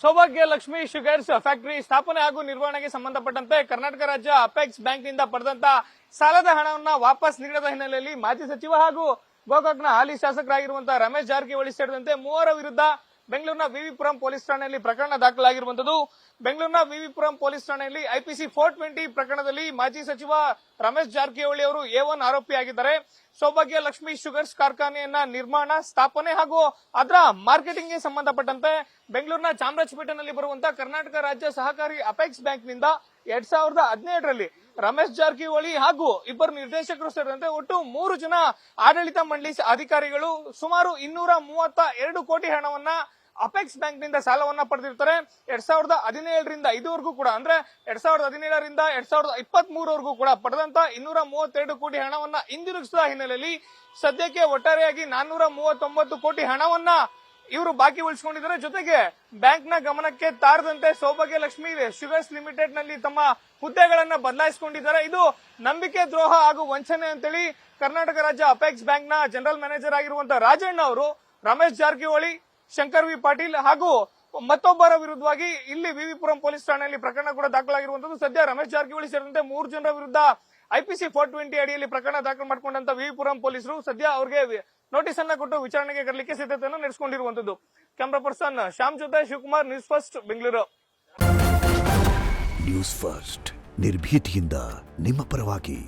ಸೌಭಾಗ್ಯ Lakshmi sugars factory ಸ್ಥಾಪನೆ ಹಾಗೂ ನಿರ್ವಹಣೆಗೆ ಸಂಬಂಧಪಟ್ಟಂತೆ ಕರ್ನಾಟಕ ರಾಜ್ಯ ಅಪೆಕ್ಸ್ ಬ್ಯಾಂಕ್ನಿಂದ ಪಡೆದಂತ ಸಾಲದ ಹಣವನ್ನ ವಾಪಸ್ ನೀಡದ ಹಿನ್ನೆಲೆಯಲ್ಲಿ ಮಾಜಿ ಸಚಿವ ಹಾಗೂ ಗೋಕಾಕ್ನ ಹಾಲಿ ಶಾಸಕರಾಗಿರುವಂತಹ ರಮೇಶ್ ಜಾರಕಿಹೊಳಿ ಸೇರಿದಂತೆ ಮೂವರ ವಿರುದ್ಧ ಬೆಂಗಳೂರಿನ ವಿವಿಪುರಂ ಪೊಲೀಸ್ ಠಾಣೆಯಲ್ಲಿ ಪ್ರಕರಣ ದಾಖಲಾಗಿರುವಂತದ್ದು. ಬೆಂಗಳೂರಿನ ವಿವಿಪುರಂ ಪೊಲೀಸ್ ಠಾಣೆಯಲ್ಲಿ ಐಪಿಸಿ 420 ಪ್ರಕರಣದಲ್ಲಿ ಮಾಜಿ ಸಚಿವ ರಮೇಶ್ ಜಾರಕಿಹೊಳಿ ಅವರು A1 ಆರೋಪಿಯಾಗಿದ್ದಾರೆ. ಸೌಭಾಗ್ಯ ಲಕ್ಷ್ಮಿ ಶುಗರ್ಸ್ ಕಾರ್ಖಾನೆಯನ್ನ ನಿರ್ಮಾಣ, ಸ್ಥಾಪನೆ ಹಾಗೂ ಅದರ ಮಾರ್ಕೆಟಿಂಗ್ಗೆ ಸಂಬಂಧಪಟ್ಟಂತೆ ಬೆಂಗಳೂರಿನ ಚಾಮರಾಜಪೇಟೆನಲ್ಲಿ ಬರುವಂತಹ ಕರ್ನಾಟಕ ರಾಜ್ಯ ಸಹಕಾರಿ ಅಪೆಕ್ಸ್ ಬ್ಯಾಂಕ್ನಿಂದ 2017ರಲ್ಲಿ ರಮೇಶ್ ಜಾರಕಿಹೊಳಿ ಹಾಗೂ ಇಬ್ಬರು ನಿರ್ದೇಶಕರು ಸೇರಿದಂತೆ ಒಟ್ಟು 3 ಜನ ಆಡಳಿತ ಮಂಡಳಿ ಅಧಿಕಾರಿಗಳು ಸುಮಾರು 232 ಕೋಟಿ ಹಣವನ್ನ ಅಪೆಕ್ಸ್ ಬ್ಯಾಂಕ್ ನಿಂದ ಸಾಲವನ್ನ ಪಡೆದಿರ್ತಾರೆ. 2017ರಿಂದ ಇದುವರೆಗೂ ಕೂಡ ಅಂದ್ರೆ 2017ರಿಂದ 2023ವರೆಗೂ ಕೂಡ ಪಡೆದಂತ 232 ಕೋಟಿ ಹಣವನ್ನ ಹಿಂದಿರುಗಿಸಿದ ಹಿನ್ನೆಲೆಯಲ್ಲಿ ಸದ್ಯಕ್ಕೆ ಒಟ್ಟಾರೆಯಾಗಿ 439 ಕೋಟಿ ಹಣವನ್ನ ಇವರು ಬಾಕಿ ಉಳಿಸಿಕೊಂಡಿದ್ದಾರೆ. ಜೊತೆಗೆ ಬ್ಯಾಂಕ್ ನ ಗಮನಕ್ಕೆ ತಾರದಂತೆ ಸೌಭಾಗ್ಯ ಲಕ್ಷ್ಮಿ ಶುಗರ್ಸ್ ಲಿಮಿಟೆಡ್ ನಲ್ಲಿ ತಮ್ಮ ಹುದ್ದೆಗಳನ್ನ ಬದಲಾಯಿಸಿಕೊಂಡಿದ್ದಾರೆ. ಇದು ನಂಬಿಕೆ ದ್ರೋಹ ಹಾಗೂ ವಂಚನೆ ಅಂತೇಳಿ ಕರ್ನಾಟಕ ರಾಜ್ಯ ಅಪೆಕ್ಸ್ ಬ್ಯಾಂಕ್ ನ ಜನರಲ್ ಮ್ಯಾನೇಜರ್ ಆಗಿರುವಂತಹ ರಾಜಣ್ಣ ಅವರು ರಮೇಶ್ ಜಾರಕಿಹೊಳಿ, ಶಂಕರ್ ವಿ ಪಾಟೀಲ್ ಹಾಗೂ ಮತ್ತೊಬ್ಬರ ವಿರುದ್ಧವಾಗಿ ಇಲ್ಲಿ ವಿವಿಪುರಂ ಪೊಲೀಸ್ ಠಾಣೆಯಲ್ಲಿ ಪ್ರಕರಣ ಕೂಡ ದಾಖಲಾಗಿರುವಂತದ್ದು. ಸದ್ಯ ರಮೇಶ್ ಜಾರಕಿಹೊಳಿ ಸೇರಿದಂತೆ 3 ಜನರ ವಿರುದ್ಧ ಐಪಿಸಿ 420 ಅಡಿಯಲ್ಲಿ ಪ್ರಕರಣ ದಾಖಲು ಮಾಡಿಕೊಂಡಂತ ವಿವಿಪುರಂ ಪೊಲೀಸರು ಸದ್ಯ ಅವರಿಗೆ ನೋಟಿಸ್ ಅನ್ನ ಕೊಟ್ಟು ವಿಚಾರಣೆಗೆ ಕರೆಯಲಿಕ್ಕೆ ಸಿದ್ಧತೆಯನ್ನು ನಡೆಸಿಕೊಂಡಿರುವಂತದ್ದು. ಕ್ಯಾಮರಾ ಪರ್ಸನ್ ಶ್ಯಾಮ್ ಜೊತೆ Shivakumar, news first, Bengaluru. News first ನಿರ್ಭೀತಿಯಿಂದ ನಿಮ್ಮ ಪರವಾಗಿ.